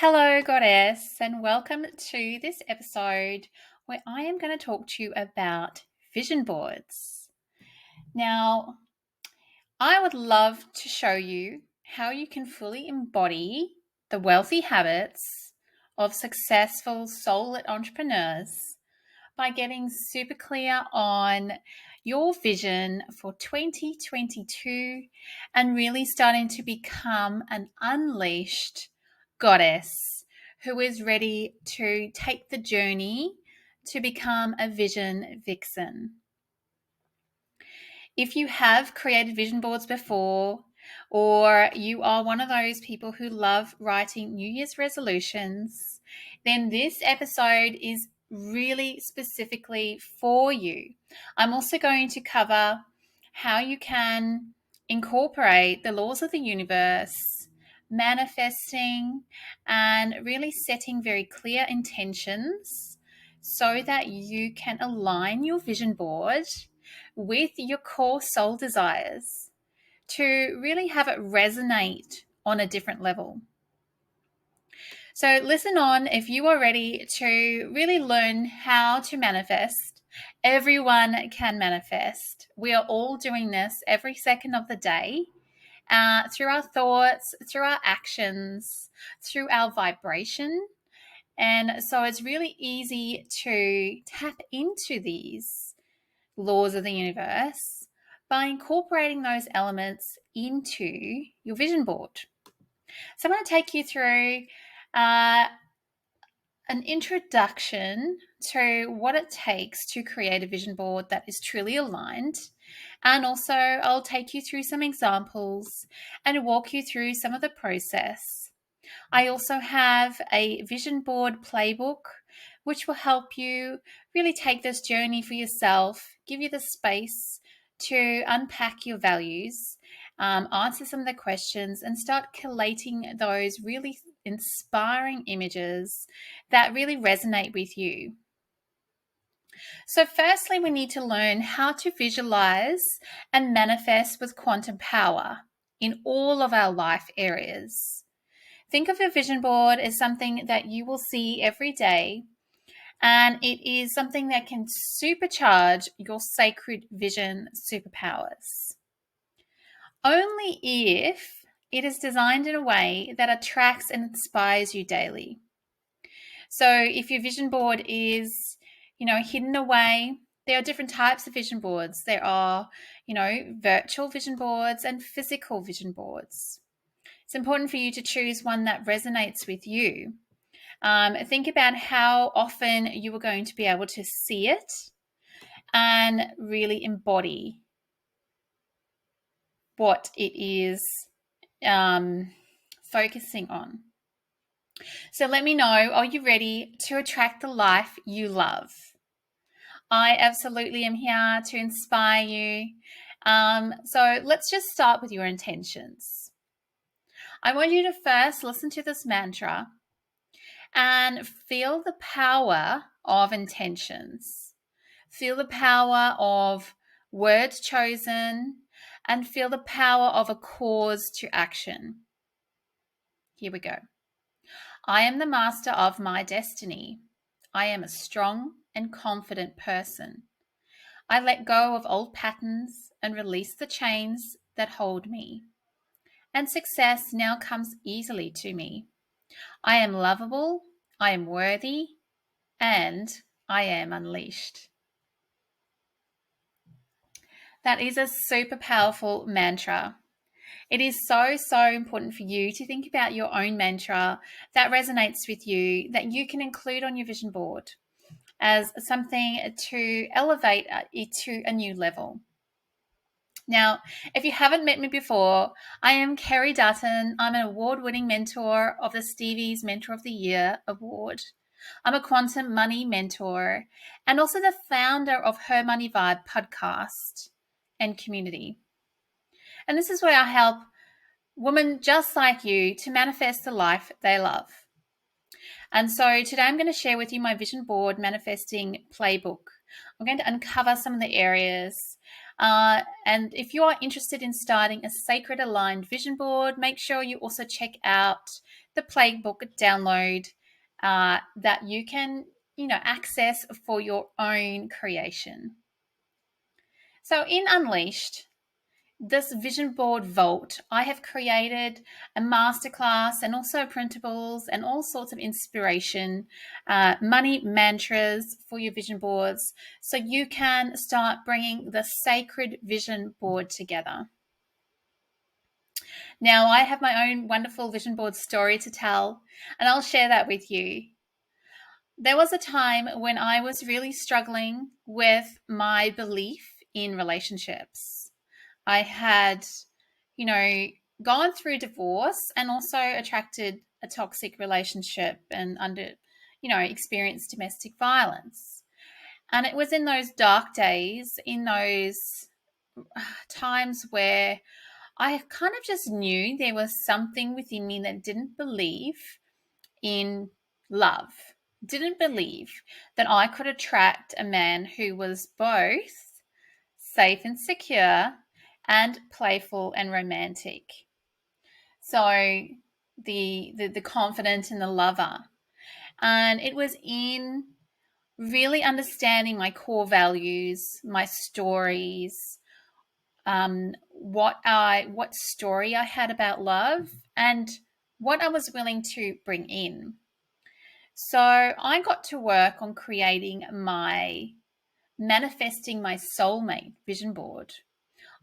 Hello, Goddess, and welcome to this episode where I am going to talk to you about vision boards. Now, I would love to show you how you can fully embody the wealthy habits of successful soul-lit entrepreneurs by getting super clear on your vision for 2022 and really starting to become an unleashed goddess who is ready to take the journey to become a vision vixen. If you have created vision boards before, or you are one of those people who love writing New Year's resolutions, then this episode is really specifically for you. I'm also going to cover how you can incorporate the laws of the universe, manifesting, and really setting very clear intentions so that you can align your vision board with your core soul desires to really have it resonate on a different level. So listen on if you are ready to really learn how to manifest. Everyone can manifest. We are all doing this every second of the day through our thoughts, through our actions, through our vibration. And so it's really easy to tap into these laws of the universe by incorporating those elements into your vision board. So I'm going to take you through an introduction to what it takes to create a vision board that is truly aligned. And also, I'll take you through some examples and walk you through some of the process. I also have a vision board playbook, which will help you really take this journey for yourself, give you the space to unpack your values, answer some of the questions, and start collating those really inspiring images that really resonate with you. So firstly, we need to learn how to visualize and manifest with quantum power in all of our life areas. Think of your vision board as something that you will see every day, and it is something that can supercharge your sacred vision superpowers. Only if it is designed in a way that attracts and inspires you daily. So if your vision board is, hidden away, there are different types of vision boards. There are, virtual vision boards and physical vision boards. It's important for you to choose one that resonates with you. Think about how often you are going to be able to see it and really embody what it is focusing on. So let me know, are you ready to attract the life you love? I absolutely am here to inspire you. So let's just start with your intentions. I want you to first listen to this mantra and feel the power of intentions. Feel the power of words chosen and feel the power of a cause to action. Here we go. I am the master of my destiny. I am a strong and confident person. I let go of old patterns and release the chains that hold me. And success now comes easily to me. I am lovable, I am worthy, and I am unleashed. That is a super powerful mantra. It is so, so important for you to think about your own mantra that resonates with you, that you can include on your vision board as something to elevate it to a new level. Now, if you haven't met me before, I am Kerry Dutton. I'm an award-winning mentor of the Stevie's Mentor of the Year Award. I'm a quantum money mentor and also the founder of Her Money Vibe podcast and community. And this is where I help women just like you to manifest the life they love. And so today I'm going to share with you my vision board manifesting playbook. I'm going to uncover some of the areas And if you are interested in starting a sacred aligned vision board, make sure you also check out the playbook download that you can, access for your own creation. So in Unleashed, this vision board vault, I have created a masterclass and also printables and all sorts of inspiration, money mantras for your vision boards, so you can start bringing the sacred vision board together. Now, I have my own wonderful vision board story to tell, and I'll share that with you. There was a time when I was really struggling with my belief in relationships. I had, gone through divorce and also attracted a toxic relationship and experienced domestic violence. And it was in those dark days, in those times where I kind of just knew there was something within me that didn't believe in love, didn't believe that I could attract a man who was both safe and secure and playful and romantic. So the confident and the lover. And it was in really understanding my core values, my stories, what story I had about love, and what I was willing to bring in. So I got to work on manifesting my soulmate vision board.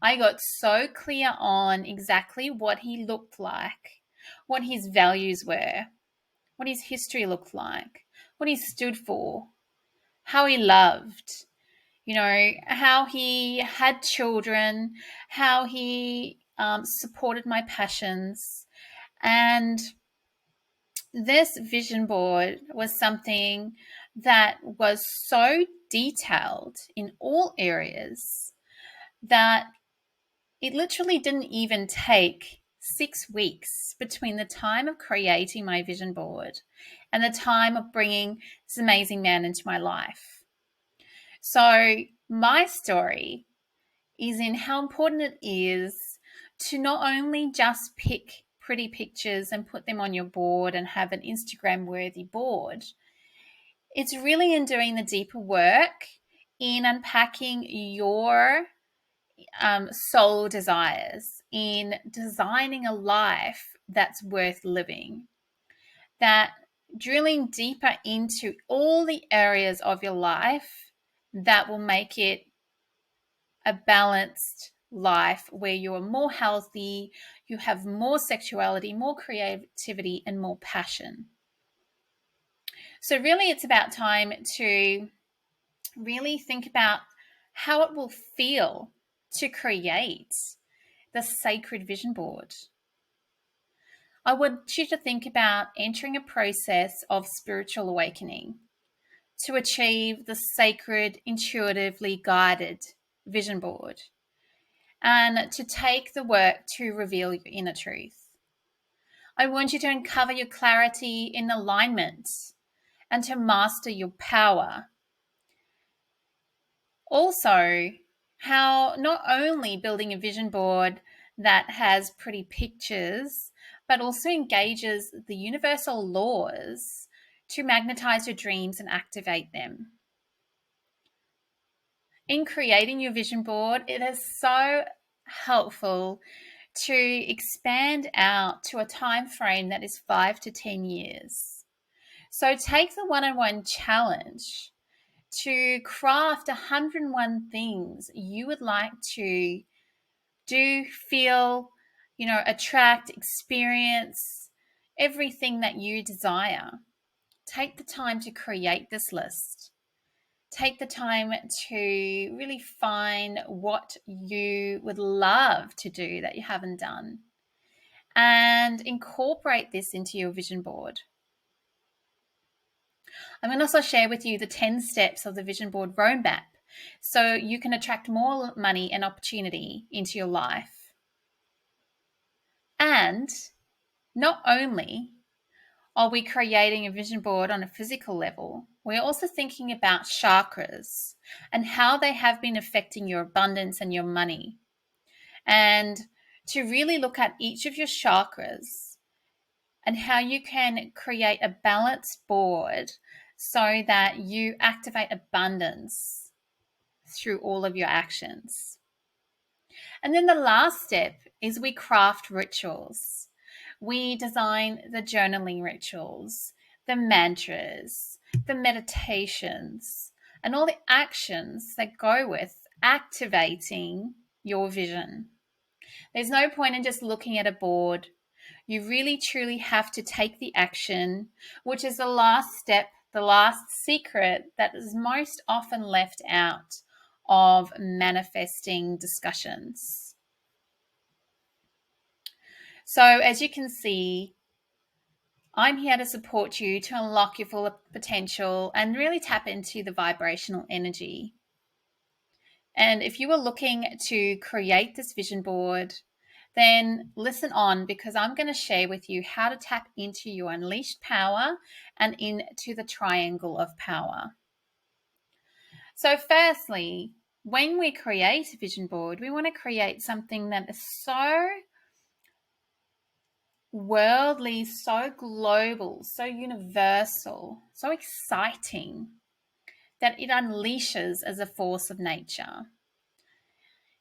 I got so clear on exactly what he looked like, what his values were, what his history looked like, what he stood for, how he loved, how he had children, how he supported my passions. And this vision board was something that was so detailed in all areas that it literally didn't even take 6 weeks between the time of creating my vision board and the time of bringing this amazing man into my life. So my story is in how important it is to not only just pick pretty pictures and put them on your board and have an Instagram-worthy board. It's really in doing the deeper work in unpacking your soul desires, in designing a life that's worth living, that drilling deeper into all the areas of your life that will make it a balanced life where you are more healthy, you have more sexuality, more creativity, and more passion. So really it's about time to really think about how it will feel to create the sacred vision board. I want you to think about entering a process of spiritual awakening to achieve the sacred, intuitively guided vision board, and to take the work to reveal your inner truth. I want you to uncover your clarity in alignment and to master your power. Also, how not only building a vision board that has pretty pictures, but also engages the universal laws to magnetize your dreams and activate them. In creating your vision board, it is so helpful to expand out to a time frame that is 5 to 10 years. So take the one-on-one challenge to craft 101 things you would like to do, feel, attract, experience, everything that you desire. Take the time to create this list. Take the time to really find what you would love to do that you haven't done, and incorporate this into your vision board. I'm going to also share with you the 10 steps of the vision board roadmap so you can attract more money and opportunity into your life. And not only Are we creating a vision board on a physical level? We're also thinking about chakras and how they have been affecting your abundance and your money. And to really look at each of your chakras and how you can create a balanced board so that you activate abundance through all of your actions. And then the last step is we craft rituals. We design the journaling rituals, the mantras, the meditations, and all the actions that go with activating your vision. There's no point in just looking at a board. You really truly have to take the action, which is the last step, the last secret that is most often left out of manifesting discussions. So as you can see, I'm here to support you to unlock your full potential and really tap into the vibrational energy. And if you are looking to create this vision board, then listen on, because I'm going to share with you how to tap into your unleashed power and into the triangle of power. So firstly, when we create a vision board, we want to create something that is so worldly, so global, so universal, so exciting that it unleashes as a force of nature.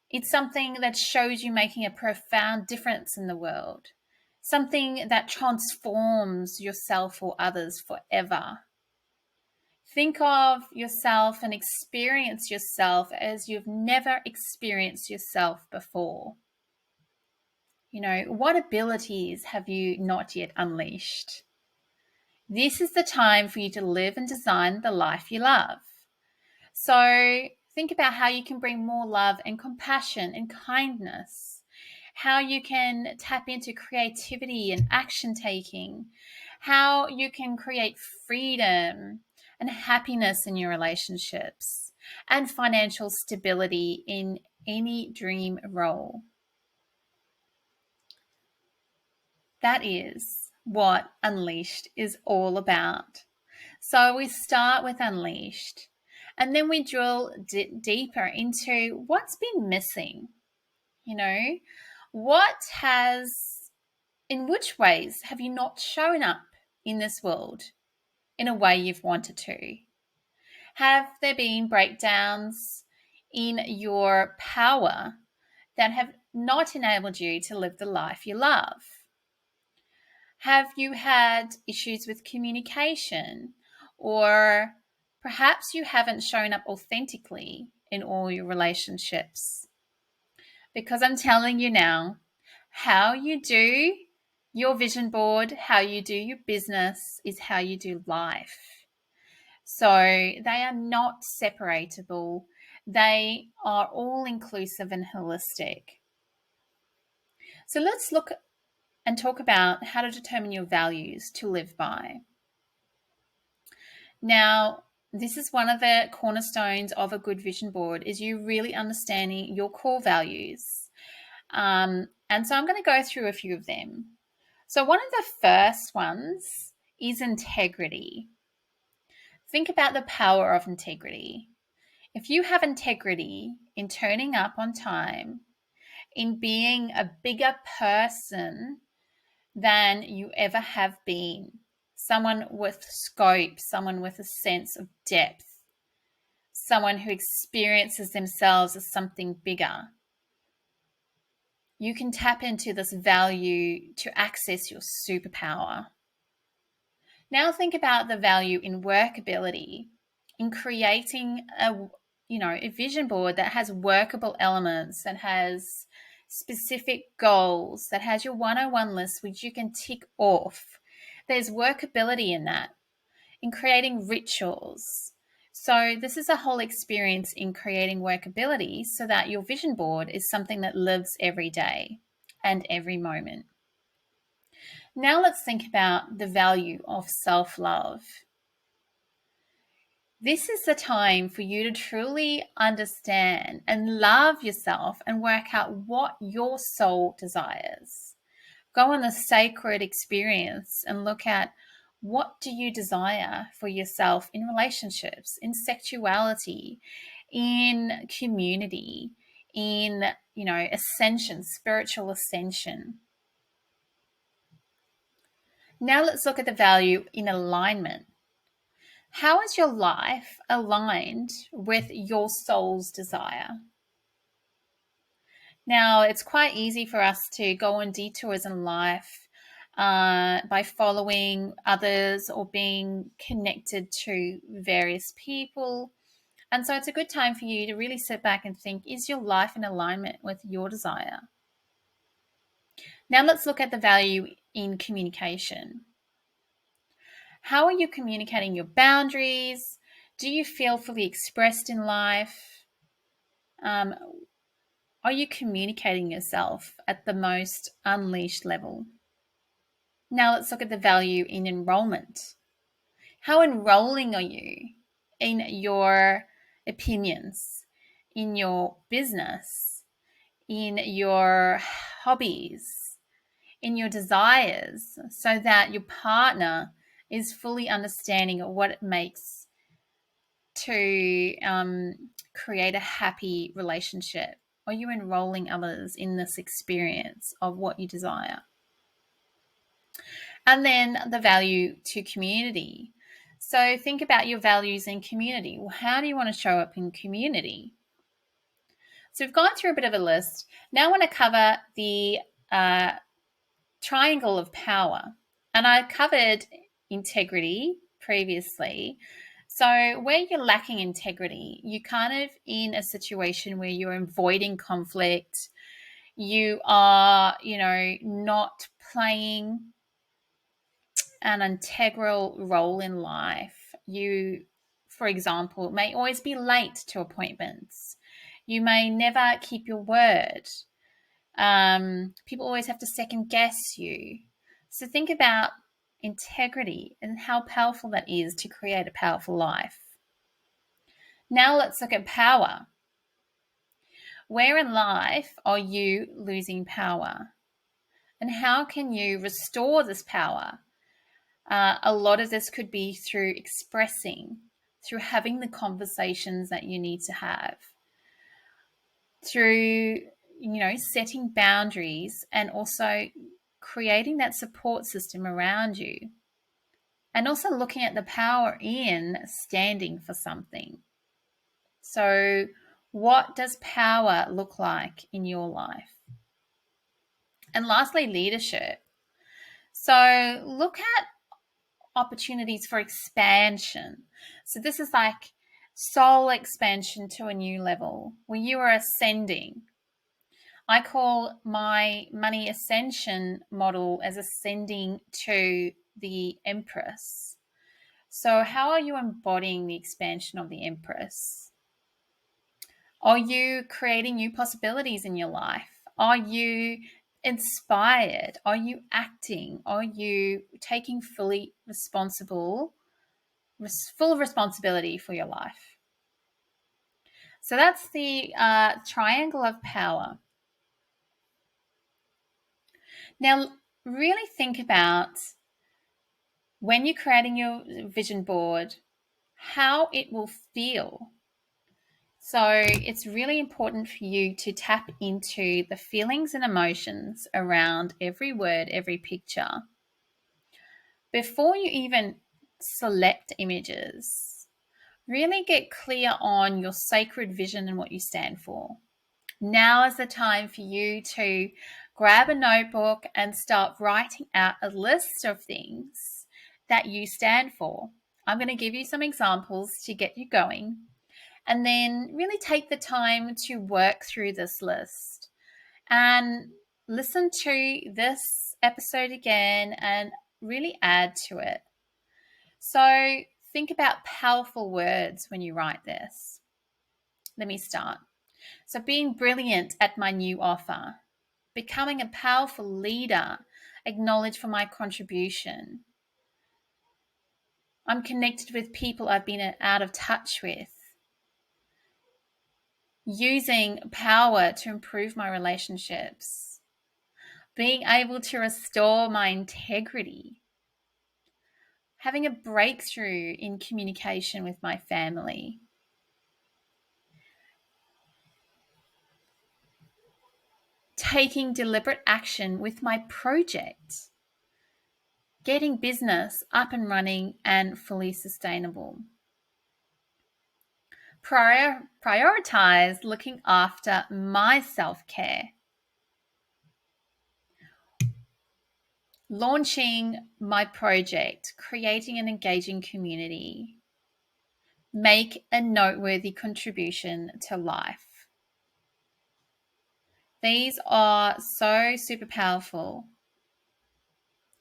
It's something that shows you making a profound difference in the world, something that transforms yourself or others forever. Think of yourself and experience yourself as you've never experienced yourself before. You know, what abilities have you not yet unleashed? This is the time for you to live and design the life you love. So think about how you can bring more love and compassion and kindness, how you can tap into creativity and action taking, how you can create freedom and happiness in your relationships, and financial stability in any dream role. That is what Unleashed is all about. So we start with Unleashed, and then we drill deeper into what's been missing. You know, in which ways have you not shown up in this world in a way you've wanted to? Have there been breakdowns in your power that have not enabled you to live the life you love? Have you had issues with communication, or perhaps you haven't shown up authentically in all your relationships? Because I'm telling you now, how you do your vision board, how you do your business is how you do life. So they are not separatable. They are all inclusive and holistic. So let's look and talk about how to determine your values to live by. Now, this is one of the cornerstones of a good vision board, is you really understanding your core values. And so I'm going to go through a few of them. So one of the first ones is integrity. Think about the power of integrity. If you have integrity in turning up on time, in being a bigger person than you ever have been, someone with scope, someone with a sense of depth, someone who experiences themselves as something bigger, you can tap into this value to access your superpower. Now think about the value in workability, in creating a vision board that has workable elements, that has specific goals, that has your 101 list which you can tick off. There's workability in that, in creating rituals. So this is a whole experience in creating workability so that your vision board is something that lives every day and every moment. Now let's think about the value of self-love. This is the time for you to truly understand and love yourself and work out what your soul desires. Go on the sacred experience and look at What do you desire for yourself in relationships, in sexuality, in community, in, ascension, spiritual ascension? Now let's look at the value in alignment. How is your life aligned with your soul's desire? Now, it's quite easy for us to go on detours in life by following others or being connected to various people. And so it's a good time for you to really sit back and think, is your life in alignment with your desire? Now let's look at the value in communication. How are you communicating your boundaries? Do you feel fully expressed in life? Are you communicating yourself at the most unleashed level? Now let's look at the value in enrollment. How enrolling are you in your opinions, in your business, in your hobbies, in your desires, so that your partner is fully understanding of what it makes to create a happy relationship? Are you enrolling others in this experience of what you desire? And then the value to community. So think about your values in community. Well, how do you want to show up in community? So we've gone through a bit of a list. Now I want to cover the triangle of power. And I covered integrity previously. So where you're lacking integrity, you're kind of in a situation where you're avoiding conflict. You are, not playing an integral role in life. You, for example, may always be late to appointments. You may never keep your word. People always have to second guess you. So think about integrity and how powerful that is to create a powerful life. Now let's look at power. Where in life are you losing power? And how can you restore this power? A lot of this could be through expressing, through having the conversations that you need to have, through, setting boundaries and also creating that support system around you. And also looking at the power in standing for something. So, what does power look like in your life? And lastly, leadership. So, look at opportunities for expansion. So this is like soul expansion to a new level where you are ascending. I call my money ascension model as ascending to the Empress. So how are you embodying the expansion of the Empress? Are you creating new possibilities in your life? Are you inspired? Are you acting? Are you taking full responsibility for your life? So that's the triangle of power. Now, really think about when you're creating your vision board, how it will feel. So it's really important for you to tap into the feelings and emotions around every word, every picture. Before you even select images, really get clear on your sacred vision and what you stand for. Now is the time for you to grab a notebook and start writing out a list of things that you stand for. I'm going to give you some examples to get you going, and then really take the time to work through this list and listen to this episode again and really add to it. So think about powerful words when you write this. Let me start. So being brilliant at my new offer, becoming a powerful leader, acknowledged for my contribution. I'm connected with people I've been out of touch with. Using power to improve my relationships. Being able to restore my integrity. having a breakthrough in communication with my family, taking deliberate action with my project, getting business up and running and fully sustainable. Prioritize looking after my self-care, launching my project, creating an engaging community, make a noteworthy contribution to life. These are so super powerful.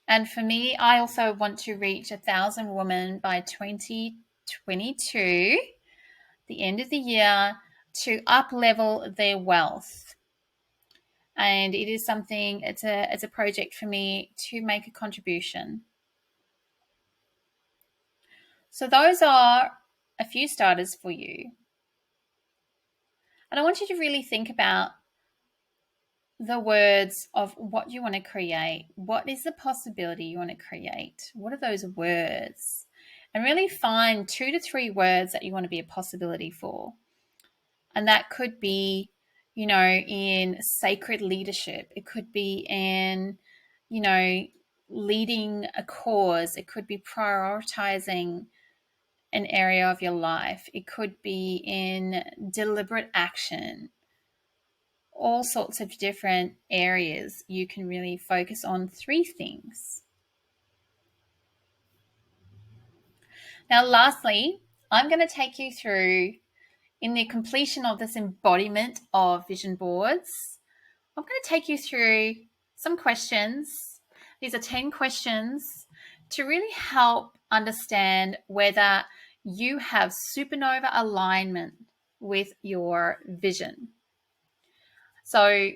And for me, I also want to reach 1,000 women by 2022, the end of the year, to up-level their wealth. And it is something, it's a project for me to make a contribution. So those are a few starters for you. And I want you to really think about the words of what you want to create. What is the possibility you want to create? What are those words? And really find 2 to 3 words that you want to be a possibility for. And that could be, in sacred leadership. It could be in, leading a cause. It could be prioritizing an area of your life. It could be in deliberate action. All sorts of different areas you can really focus on 3 things. Now, lastly, I'm going to take you through, in the completion of this embodiment of vision boards, I'm going to take you through some questions. These are 10 questions to really help understand whether you have supernova alignment with your vision. So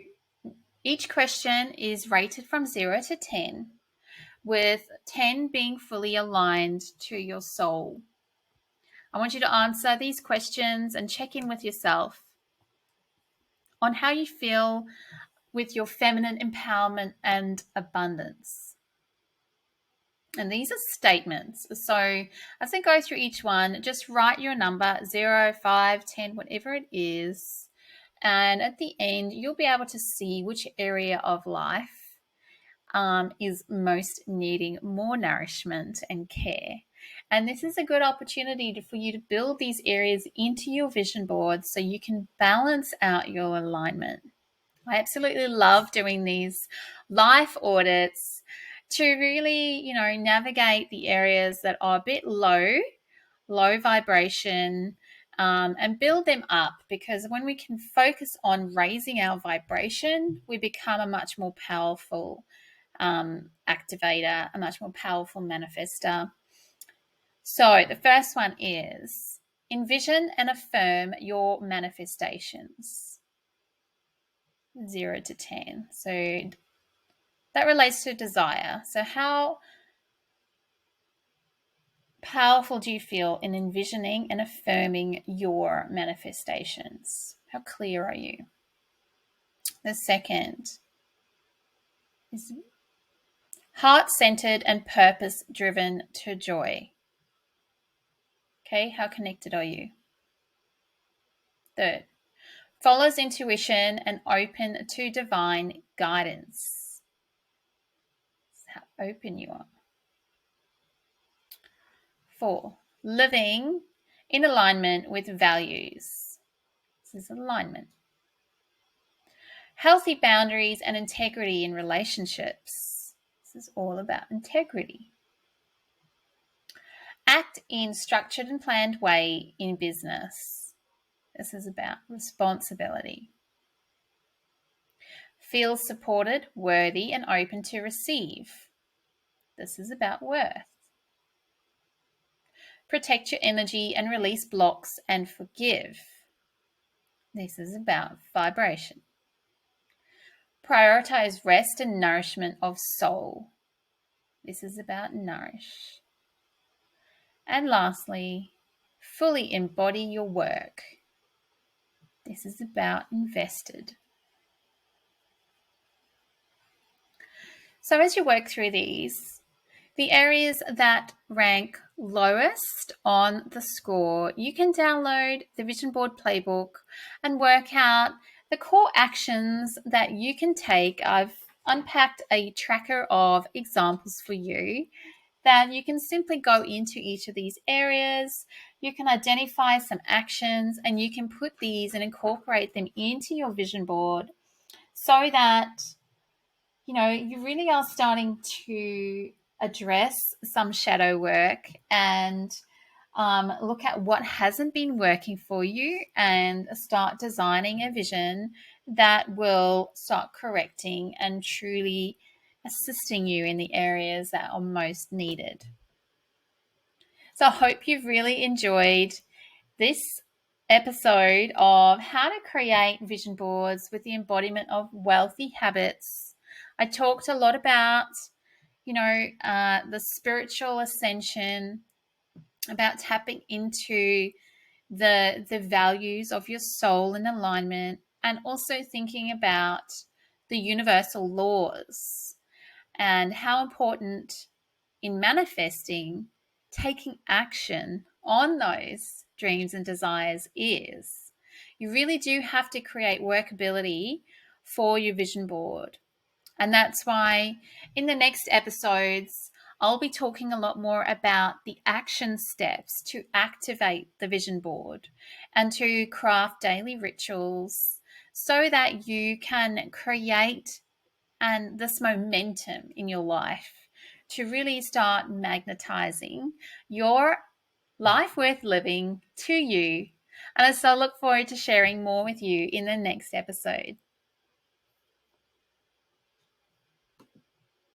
each question is rated from 0 to 10, with 10 being fully aligned to your soul. I want you to answer these questions and check in with yourself on how you feel with your feminine empowerment and abundance. And these are statements. So as I go through each one, just write your number, 0, 5, 10, whatever it is. And at the end, you'll be able to see which area of life is most needing more nourishment and care. And this is a good opportunity for you to build these areas into your vision board so you can balance out your alignment. I absolutely love doing these life audits to really, navigate the areas that are a bit low vibration, and build them up, because when we can focus on raising our vibration, we become a much more powerful activator, a much more powerful manifester. So the first one is envision and affirm your manifestations. 0 to 10. So that relates to desire. So how powerful do you feel in envisioning and affirming your manifestations? How clear are you? The second is heart-centered and purpose-driven to joy. Okay, how connected are you? Third, follows intuition and open to divine guidance. That's how open you are. 4, living in alignment with values. This is alignment. Healthy boundaries and integrity in relationships. This is all about integrity. Act in structured and planned way in business. This is about responsibility. Feel supported, worthy, and open to receive. This is about worth. Protect your energy and release blocks and forgive. This is about vibration. Prioritize rest and nourishment of soul. This is about nourish. And lastly, fully embody your work. This is about invested. So as you work through these, The areas that rank lowest on the score, you can download the Vision Board Playbook and work out the core actions that you can take. I've unpacked a tracker of examples for you that you can simply go into each of these areas. You can identify some actions and you can put these and incorporate them into your vision board so that you really are starting to address some shadow work and look at what hasn't been working for you and start designing a vision that will start correcting and truly assisting you in the areas that are most needed. So I hope you've really enjoyed this episode of how to create vision boards with the embodiment of wealthy habits. I talked a lot about, the spiritual ascension, about tapping into the values of your soul in alignment, and also thinking about the universal laws and how important in manifesting taking action on those dreams and desires is. You really do have to create workability for your vision board. And that's why in the next episodes, I'll be talking a lot more about the action steps to activate the vision board and to craft daily rituals so that you can create this momentum in your life to really start magnetizing your life worth living to you. And so I look forward to sharing more with you in the next episode.